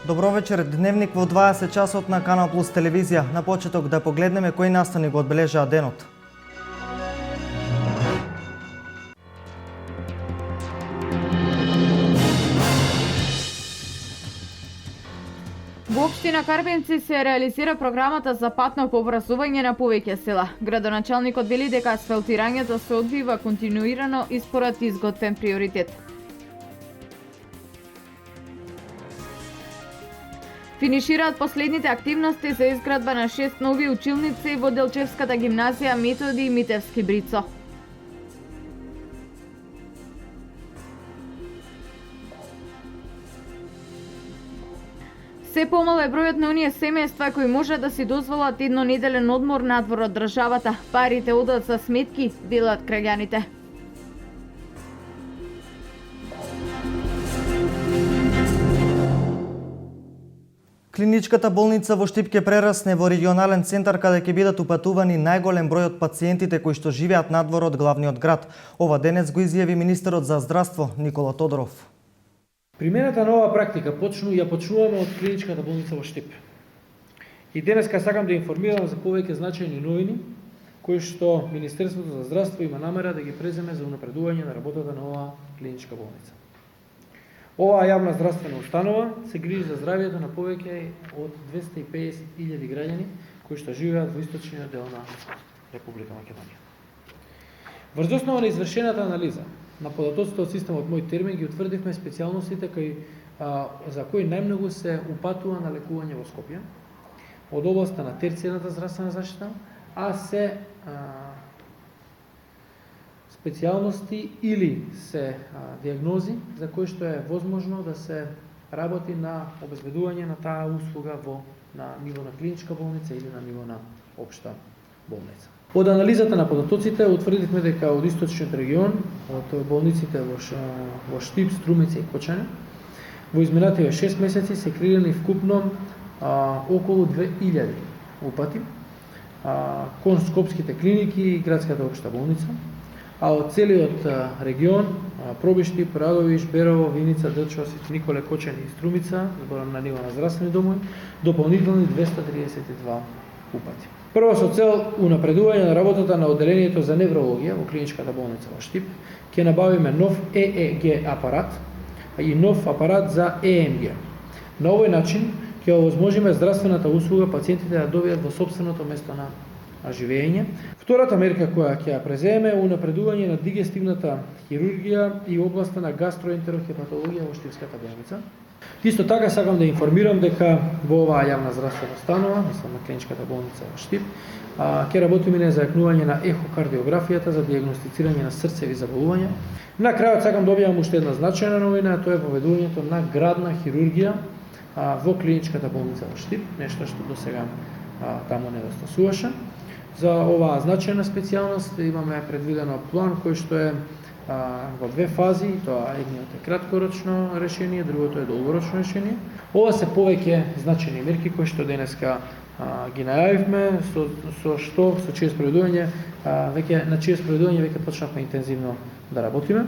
Добро вечер, дневник во 20 часот на Канал Плюс телевизија. На почеток да погледнеме кои настани го одбележаа денот. Во општина Карбенци се реализира програмата за патно пообразување на повеќе села. Градоначалникот вели дека асфалтирањето се одвива континуирано и според изготвен приоритет. Финишираат последните активности за изградба на 6 нови училници во Делчевската гимназија Методи и Митевски Брицо. Се помал е бројот на оние семејства кои може да си дозволат еднонеделен одмор надвор од државата. Парите одат за сметки, велат краѓаните. Клиничката болница во Штип ќе прерасне во регионален центар каде ќе бидат упатувани најголем број од пациентите кои што живеат надвор од главниот град. Ова денес го изјави министерот за здравство Никола Тодоров. Примената на оваа практика почнуваме од клиничката болница во Штип. И денеска сакам да информирам за повеќе значајни новини кои што Министерството за здравство има намера да ги преземе за унапредување на работата на оваа клиничка болница. Оваа јавна здравствена установа се грижи за здравјето на повеќе од 250.000 граѓани кои што живеат во источниот дел на Република Македонија. Врз основа на извршената анализа на податоците од системот Мој термин ги утврдивме специјалностите за кои најмногу се упатува на лекување во Скопје од областа на терцијарната здравствена заштита, а се специјалности или се диагнози за кои што е возможно да се работи на обезбедување на таа услуга на ниво на клиничка болница или на ниво на општа болница. Од анализата на податоците утврдивме дека од источниот регион, од болниците во Штип, Струмица и Кочане, во изминативе 6 месеци се креирани вкупно околу 2000 упати кон скопските клиники и градската општа болница, а од целиот регион, Пробиштип, Радовиш, Берово, Виница, Делчевски, Николе, Кочани и Струмица, зборам на ниво на здравствени домови, дополнителни 232 упати. Прво со цел унапредување на работата на одделението за неврологија во клиничката болница во Штип, ќе набавиме нов ЕЕГ апарат и нов апарат за ЕМГ. На овој начин ќе овозможиме здравствената услуга пациентите да добијат во сопственото место на живење. Втората мерка која ќе ја преземе е унапредување на дигестивната хирургија и областа на гастроентерохепатологија во Штипската болница. Исто така сакам да информирам дека во оваа јавна здравствена установа, мислам на клиничката болница во Штип, ќе работиме на зајакнување на ехокардиографијата за дијагностицирање на срцеви заболувања. На крајот сакам да објавам уште една значајна новина, тоа е поведувањето на градна хирургија во клиничката болница во Штип, нешто што досега таму недостасуваше. За оваа значајна специјалност имаме предвидено план кој што е во две фази, тоа едниот е краткорочно решение, другото е долгорочно решение. Ова се повеќе значајни мерки кои што денеска ги најавивме, со чие спроведување веќе почнавме интензивно да работиме.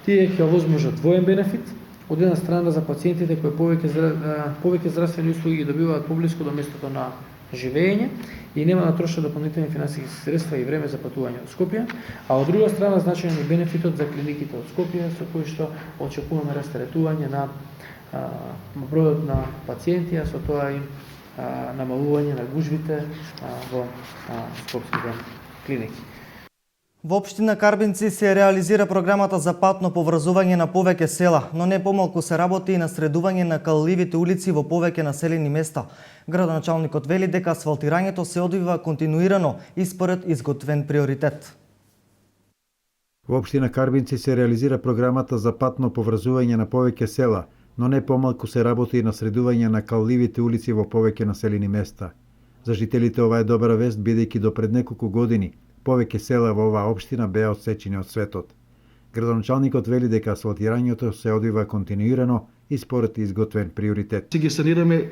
Тие ќе овозможат двоен бенефит. Од една страна за пациентите кои повеќе здравствени услуги ги добиваат поблиску до местото на живење и нема да трошат дополнителни финансиски средства и време за патување од Скопје, а од друга страна значајен е бенефитот за клиниките од Скопје, со кои што очекуваме растаретување на бројот на пациенти, а со тоа и намалување на гужвите во скопските клиники. Во општина Карбинци се реализира програмата за патно поврзување на повеќе села, но не помалку се работи и на средување на калливите улици во повеќе населени места. Градоначалникот вели дека асфалтирањето се одвива континуирано и според изготвен приоритет. Во општина Карбинци се реализира програмата за патно поврзување на повеќе села, но не помалку се работи и на средување на калливите улици во повеќе населени места. За жителите ова е добра вест, бидејќи до пред неколку години повеќе села во оваа општина беа одсечени од светот. Градоначалникот вели дека асфалтирањето се одвива континуирано и според изготвен приоритет. Се ги санираме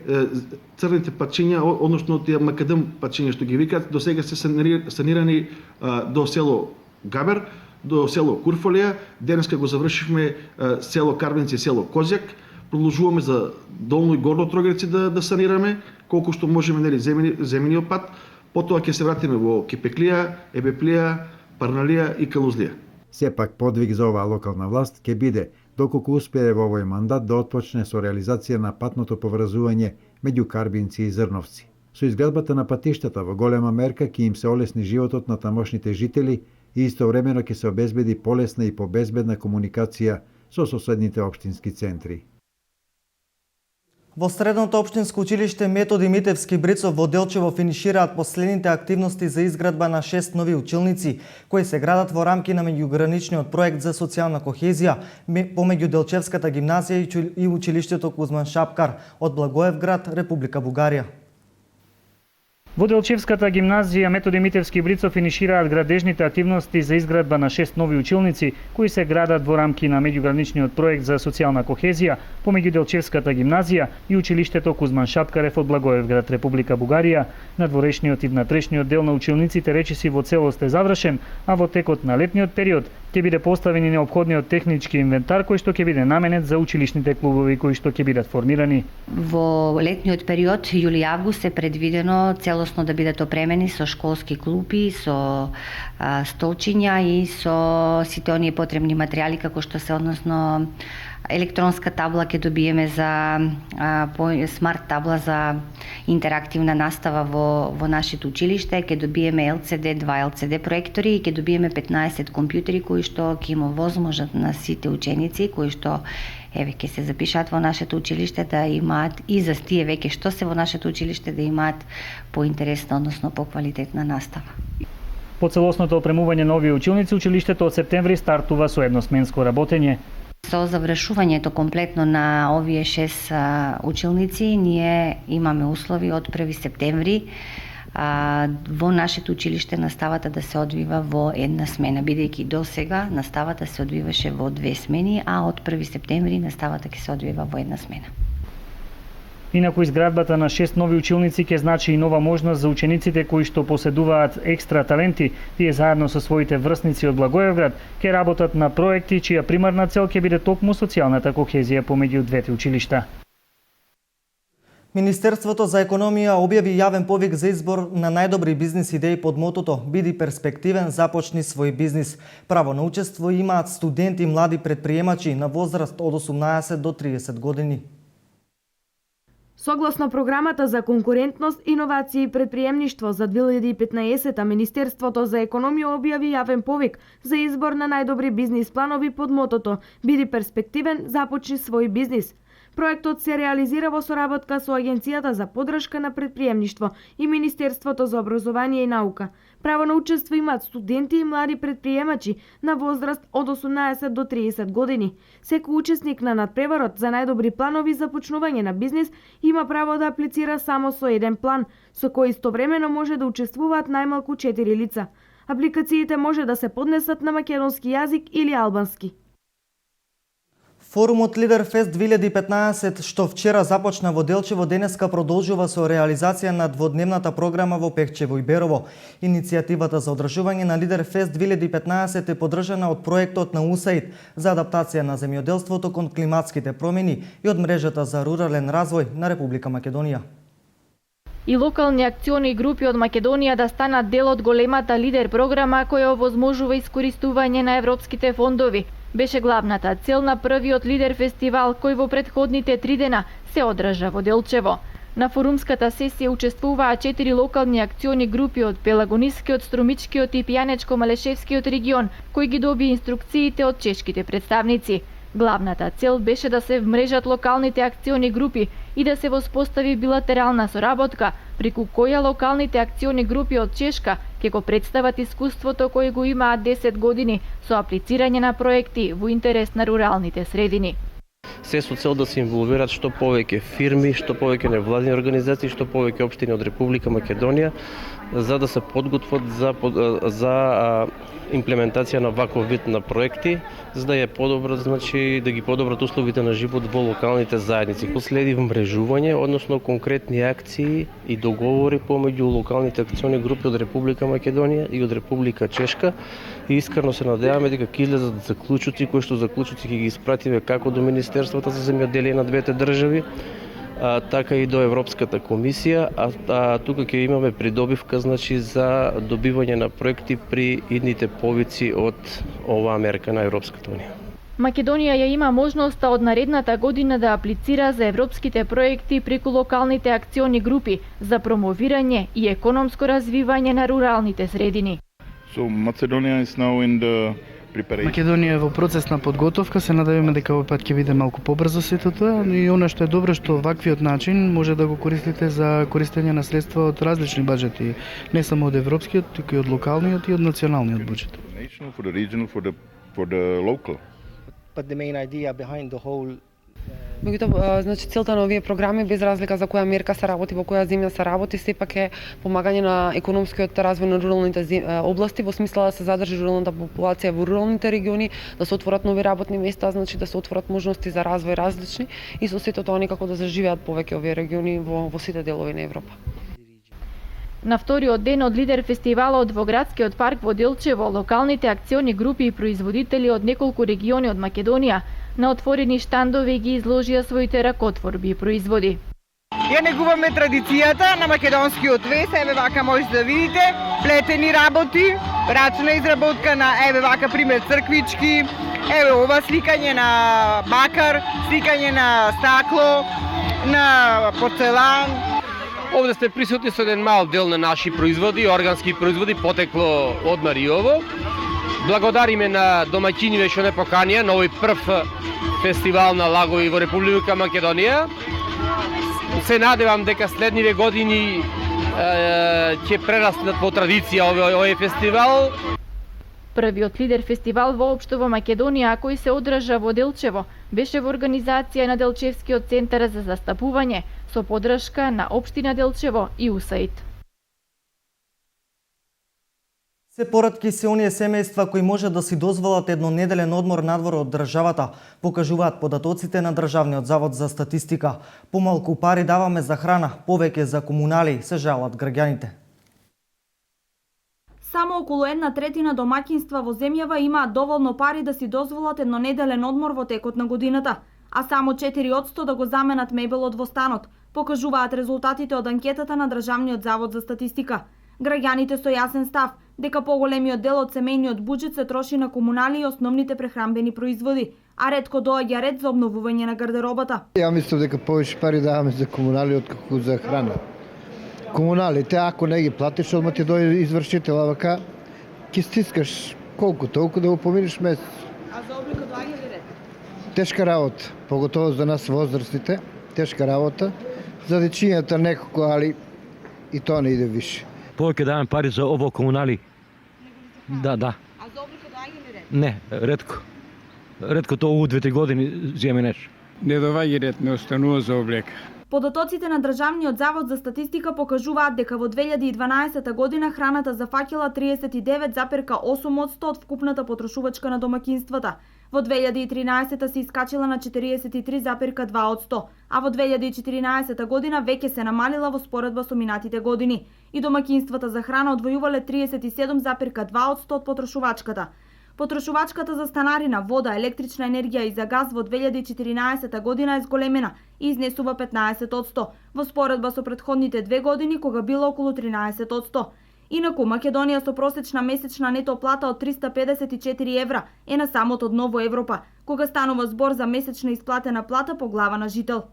црните патчиња, односно тие макадам патчиња што ги викаат, до сега се санирани до село Габер, до село Курфолија, денеска го завршивме село Карбинци и село Козјак, продолжуваме за Долно и Горно Трогерци да санираме, колку што можеме, нели, земениот пат, потоа ќе се вратиме во Кипеклија, Ебеплија, Парналија и Калузлија. Сепак подвиг за оваа локална власт ќе биде доколку успее во овој мандат да отпочне со реализација на патното поврзување меѓу Карбинци и Зрновци. Со изградбата на патиштата во голема мерка ќе им се олесни животот на тамошните жители и истовремено ќе се обезбеди полесна и побезбедна комуникација со соседните општински центри. Во Средното општинско училиште Методи Митевски Брицов во Делчево финишираат последните активности за изградба на 6 нови училници, кои се градат во рамки на меѓуграничниот проект за социјална кохезија помеѓу Делчевската гимназија и училиштето Кузман Шапкар од Благоевград, Република Бугарија. Во Делчевската гимназија Методи Митевски Брицов финишираат градежните активности за изградба на 6 нови училници, кои се градат во рамки на меѓуграничниот проект за социјална кохезија помеѓу Делчевската гимназија и училиштето Кузман Шапкарев од Благоевград, Република Бугарија. Надворешниот и внатрешниот дел на училниците речиси во целост е завршен, а во текот на летниот период ќе биде поставен и неопходниот технички инвентар кој што ќе биде наменет за училишните клубови кои што ќе бидат формирани. Во летниот период, јули-август, е предвидено целосно да бидат опремени со школски клупи, со столчиња и со сите оние потребни материјали како што се односно електронска табла ќе добиеме за смарт табла за интерактивна настава во нашето училиште, ќе добиеме LCD, 2 LCD проектори и ќе добиеме 15 компјутери кои што ќе има возможност на сите ученици кои што ќе се запишат во нашето училиште да имаат и за тие веќе што се во нашето училиште да имаат поинтересна, односно поквалитетна настава. По целосното опремување на овие училници, училиштето од септември стартува со едносменско работење. Со завршувањето комплетно на овие 6 училници, ние имаме услови од 1 септември во нашето училиште наставата да се одвива во една смена, бидејќи до сега наставата се одвиваше во 2 смени, а од 1 септември наставата ќе се одвива во една смена. Инаку изградбата на 6 нови училници ќе значи и нова можност за учениците кои што поседуваат екстра таленти. Тие заедно со своите врсници од Благоевград ќе работат на проекти чија примарна цел ќе биде токму социјалната кохезија помеѓу двете училишта. Министерството за економија објави јавен повик за избор на најдобри бизнис идеи под мотото "Биди перспективен, започни свој бизнис". Право на учество имаат студенти и млади предприемачи на возраст од 18 до 30 години. Согласно програмата за конкурентност, иновации и предприемништво за 2015, Министерството за економија објави јавен повик за избор на најдобри бизнис планови под мотото "Биди перспективен, започни свој бизнис". Проектот се реализира во соработка со Агенцијата за поддршка на предприемништво и Министерството за образование и наука. Право на учество имаат студенти и млади предприемачи на возраст од 18 до 30 години. Секој учесник на надпреварот за најдобри планови за почнување на бизнис има право да аплицира само со еден план, со кој истовремено може да учествуваат најмалку 4 лица. Апликациите може да се поднесат на македонски јазик или албански. Форумот Лидерфест 2015, што вчера започна во Делчево, денеска продолжува со реализација на дводневната програма во Пехчево и Берово. Иницијативата за одржување на Лидерфест 2015 е поддржана од проектот на УСАИД за адаптација на земјоделството кон климатските промени и од мрежата за рурален развој на Република Македонија. И локални акциони групи од Македонија да станат дел од големата Лидер програма која овозможува искористување на европските фондови. Беше главната цел на првиот Лидер фестивал кој во претходните 3 дена се одржа во Делчево. На форумската сесија учествуваа 4 локални акциони групи од Пелагонискиот, Струмичкиот и Пијанечко-Малешевскиот регион, кои ги доби инструкциите од чешките представници. Главната цел беше да се вмрежат локалните акциони групи и да се воспостави билатерална соработка, преку која локалните акциони групи од Чешка ќе го представат искуството кој го имаат 10 години со аплицирање на проекти во интерес на руралните средини. Се со цел да се инволвират што повеќе фирми, што повеќе невладини организации, што повеќе општини од Република Македонија, за да се подготват за имплементација на ваков вид на проекти, за да ја подобрат, значи да ги подобрат условите на живот во локалните заедници. Следи вмрежување, односно конкретни акции и договори помеѓу локалните акциони групи од Република Македонија и од Република Чешка. И искрено се надеваме дека ќе излезат заклучоци, кои што заклучоци ќе ги испратиме како до Министерството за земјоделие на двете држави, така и до Европската комисија, тука ќе имаме придобивка, значи, за добивање на проекти при идните повици од оваа мерка на Европската унија. Македонија ја има можноста од наредната година да аплицира за европските проекти преку локалните акциони групи за промовирање и економско развивање на руралните средини. So Macedonia is now in the preparation. Македонија е во процес на подготовка, се надеваме дека овој пат ќе биде малку побрзо сето тоа, и она што е добро што ваквиот начин може да го користите за користење на средства од различни баџети, не само од европскиот, туку и од локалниот и од националниот буџет. For the regional, for the local. But the main idea behind the whole Меѓутоа, значи целта на овие програми, без разлика за која мерка се работи, во која земја се работи, сепак е помагање на економскиот развој на руралните области, во смисла да се задржи руралната популација во руралните региони, да се отворат нови работни места, значи да се отворат можности за развој различни и со сето тоа некако да заживеат повеќе овие региони во сите делови на Европа. На вториот ден од лидер фестивалот во градскиот парк во Делчево, локалните акциони групи и производители од неколку региони од Македонија на отворени штандови ги изложија своите ракотворби и производи. Ја негуваме традицијата на македонскиот вес, еве вака можете да видите, плетени работи, рачна изработка на еве вака пример црквички, еве ова сликање на бакар, сликање на стакло, на порцелан. Овде сте присутни со еден мал дел на наши производи, органски производи, потекло од Мариово. Благодариме на домаќиниве што не поканија на овој прв фестивал на лагови во Република Македонија. Се надевам дека следниве години ќе прераснат во традиција овој фестивал. Првиот лидер фестивал воопшто во Македонија, кој се одржа во Делчево, беше во организација на Делчевскиот центар за застапување, со поддршка на општина Делчево и УСАИД. Се поратки се оние семејства кои може да си дозволат еднонеделен одмор надвор од државата, покажуваат податоците на Државниот завод за статистика. Помалку пари даваме за храна, повеќе за комунали, се жалат граѓаните. Само околу 1/3 домаќинства во земјава имаат доволно пари да си дозволат еднонеделен одмор во текот на годината, а само 4% да го заменат мебелот во станот, покажуваат резултатите од анкетата на Државниот завод за статистика. Граѓаните со јасен став дека поголемиот дел од семејниот буџет се троши на комунали и основните прехранбени производи, а ретко доаѓа ред за обновување на гардеробата. Ја мислам дека повеќе пари даваме за комунали отколку за храна. Комуналите, ако не ги платиш, одма ти дојде извршител, вака ќе стискаш колку толку да го поминиш месец. А за облика доаѓа ли ред? Тешка работа, поготово за нас возрастите, тешка работа. За дечињата некако, али и тоа не иде више. Повеќе даваме пари за ово комунали. Да. А за облика доаѓа ли ред? Не, ретко. Ретко тоа у 2 години земе нешто. Не доаѓа ред, не останува за облека. Податоците на Државниот завод за статистика покажуваат дека во 2012 година храната зафаќала 39,8% од вкупната потрошувачка на домаќинствата. Во 2013 се искачила на 43,2%, а во 2014 година веќе се намалила во споредба со минатите години. И домаќинствата за храна одвојувале 37,2% од потрошувачката. Потрошувачката за станарина, вода, електрична енергија и за газ во 2014 година е зголемена и изнесува 15%, во споредба со претходните 2 години кога било околу 13%. Инаку, Македонија со просечна месечна нето плата од 354 евра е на самото дно во Европа, кога станува збор за месечна исплатена плата по глава на жител.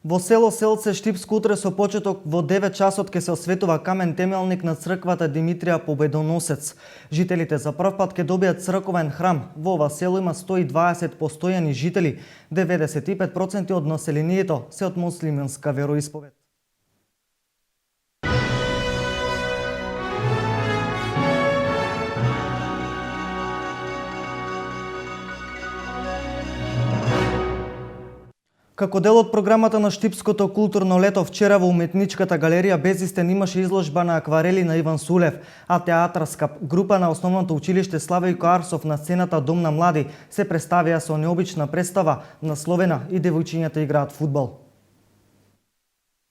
Во село Селце Штипско утре со почеток во 9 часот ке се осветува камен темелник на црквата Димитрија Победоносец. Жителите за прв пат ке добијат црковен храм. Во ова село има 120 постојани жители, 95% од населението се од муслиманска вероисповед. Како дел од програмата на Штипското културно лето, вчера во уметничката галерија Безистен имаше изложба на акварели на Иван Сулев, а театарска група на Основното училиште Славојко Арсов на сцената Дом на млади се представија со необична представа насловена "И девојчињата играат фудбал".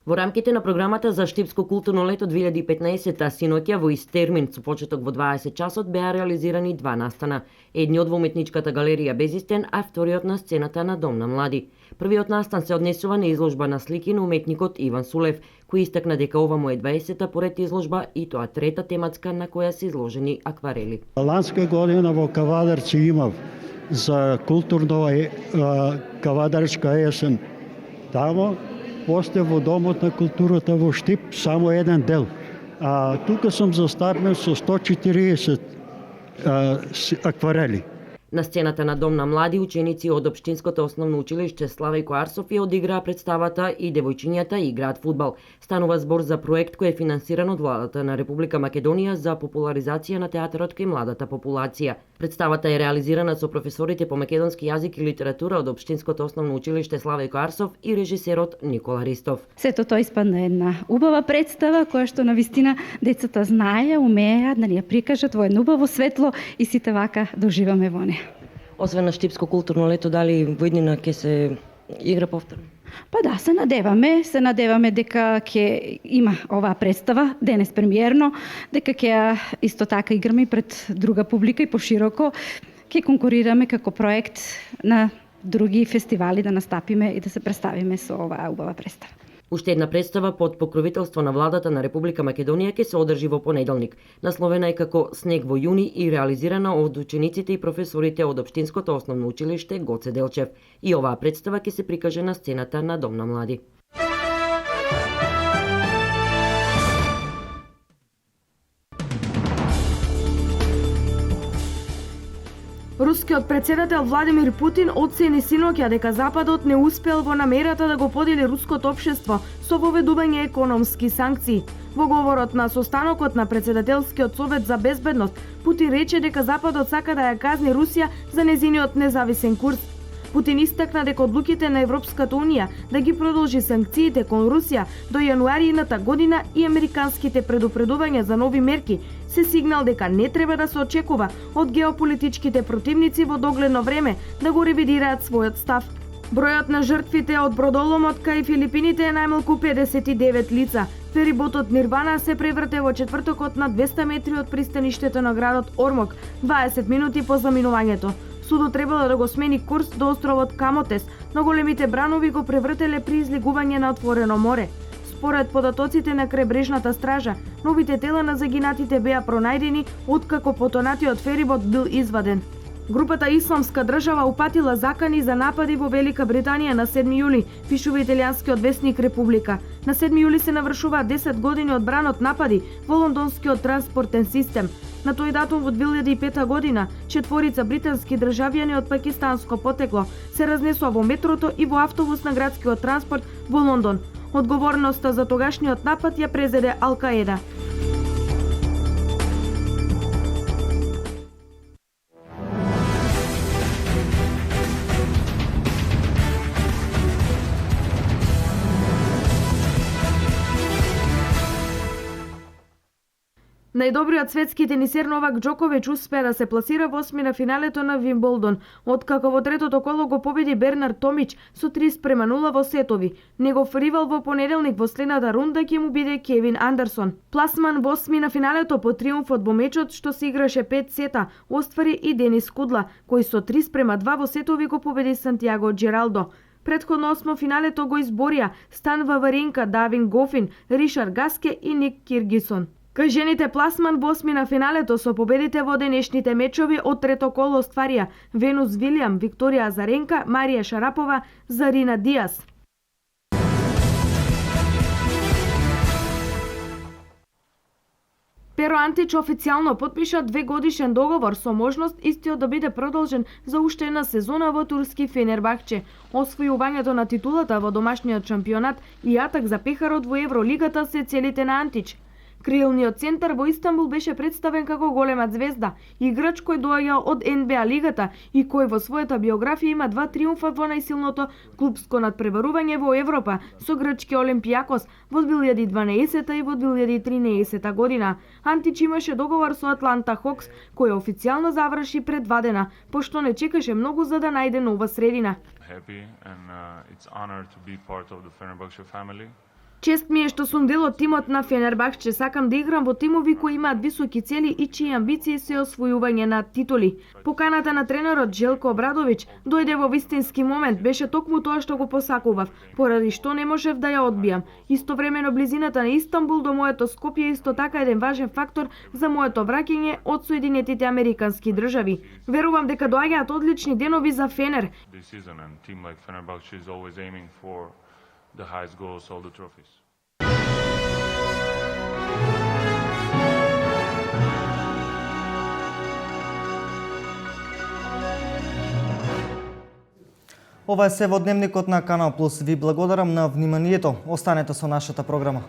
Во рамките на програмата за Штипско културно лето 2015, синоќа во ист термин со почеток во 20 часот беа реализирани два настана. Едниот во уметничката галерија Безистен, а вториот на сцената на Дом на млади. Првиот настан се однесува на изложба на слики на уметникот Иван Сулев, кој истакна дека ова му е 20-та поред изложба и тоа трета тематска на која се изложени акварели. Ланска година во Кавадарци имав за културно кавадарска есен. Тамо после во Домот на културата во Штип само еден дел. А тука сум заставен со 140 акварели. На сцената на Дом на млади ученици од Општинското основно училиште Славојко Арсов ја одиграа представата "И девојчињата играат фудбал". Станува збор за проект кој е финансиран од владата на Република Македонија за популаризација на театарот кај младата популација. Представата е реализирана со професорите по македонски јазик и литература од Општинското основно училиште Славојко Арсов и режисерот Никола Ристов. Сето тоа испадна една убава представа која што навистина децата знаеа, умееа да ни ја прикажат во едно убаво светло и сите вака да уживаме во неа. Освен на Штипско културно лето, дали во иднина ќе се игра повторно? Па да, се надеваме дека ќе има оваа представа, денес премиерно, дека ќе исто така играме и пред друга публика и пошироко, ќе конкурираме како проект на други фестивали да настапиме и да се представиме со оваа убава представа. Уште една представа под покровителство на владата на Република Македонија ќе се одржи во понеделник. Насловена е како "Снег во јуни" и реализирана од учениците и професорите од Општинското основно училиште Гоце Делчев. И оваа представа ќе се прикаже на сцената на Дом на млади. Рускиот председател Владимир Путин оцени синоќа дека Западот не успел во намерата да го подели руското општество со воведување економски санкции. Во говорот на состанокот на председателскиот совет за безбедност, Путин рече дека Западот сака да ја казни Русија за незиниот независен курс. Путин истакна дека одлуките на Европската унија да ги продолжи санкциите кон Русија до јануари едната година и американските предупредувања за нови мерки се сигнал дека не треба да се очекува од геополитичките противници во догледно време да го ревидираат својот став. Бројот на жртвите од бродоломот кај Филипините е најмалку 59 лица. Фериботот Нирвана се преврте во четвртокот на 200 метри од пристаништето на градот Ормок, 20 минути по заминувањето. Судот требало да го смени курс до островот Камотес, но големите бранови го превртеле при излегување на отворено море. Според податоците на крайбрежната стража, новите тела на загинатите беа пронајдени откако потонатиот ферибот бил изваден. Групата Исламска држава упатила закани за напади во Велика Британија на 7 јули, пишува италијанскиот весник Република. На 7 јули се навршуваат 10 години од бранот напади во лондонскиот транспортен систем. На тој датум во 2005 година, четворица британски државјани од пакистанско потекло се разнесува во метрото и во автобус на градскиот транспорт во Лондон. Одговорноста за тогашниот напад ја презеде Ал-Каеда. Најдобриот светски тенисер Новак Џоковиќ успеа да се пласира во осми на финалето на Вимболдон, откако во третото коло го победи Бернард Томич со 3:0 во сетови. Негов ривал во понеделник во следната рунда ќе му биде Кевин Андерсон. Пласман во осми на финалето по триумфот во мечот што се играше 5 сета, оствари и Денис Кудла, кој со 3:2 во сетови го победи Сантиаго Джералдо. Предходно осмо финалето го изборија Стан Ваваринка, Давин Гофин, Ришар Гаске и Ник Киргисон. Кај жените пласман во осми на финалето со победите во денешните мечови од трето коло остварија Венус Вилијам, Викторија Азаренка, Марија Шарапова, Зарина Диас. Перо Антич официјално потпиша 2-годишен договор со можност истиот да биде продолжен за уште една сезона во турски Фенербахче. Освојувањето на титулата во домашниот шампионат и атак за пехарот во Евролигата се целите на Антич. Крилниот центар во Истанбул беше представен како голема звезда, играч кој доаѓа од НБА лигата и кој во својата биографија има 2 триумфа во најсилното клупско надпреварување во Европа со грчки Олимпијакос во 2012 и во 2013 година. Антич имаше договор со Атланта Хокс, кој официјално заврши пред 2 дена, пошто не чекаше многу за да најде нова средина. Чест ми е што сум дел од тимот на Фенербахче. Сакам да играм во тимови кои имаат високи цели и чии амбиции се освојување на титули. Поканата на тренерот Желко Обрадовиќ дојде во вистински момент. Беше токму тоа што го посакував, поради што не можев да ја одбијам. Истовремено близината на Истанбул до моето Скопје исто така еден важен фактор за моето враќање од Соединетите Американски држави. Верувам дека доаѓаат одлични денови за Фенер. The highest goals, all the trophies. Ова е се во дневникот на Канал Плюс. Ви благодарам на вниманието. Останете со нашата програма.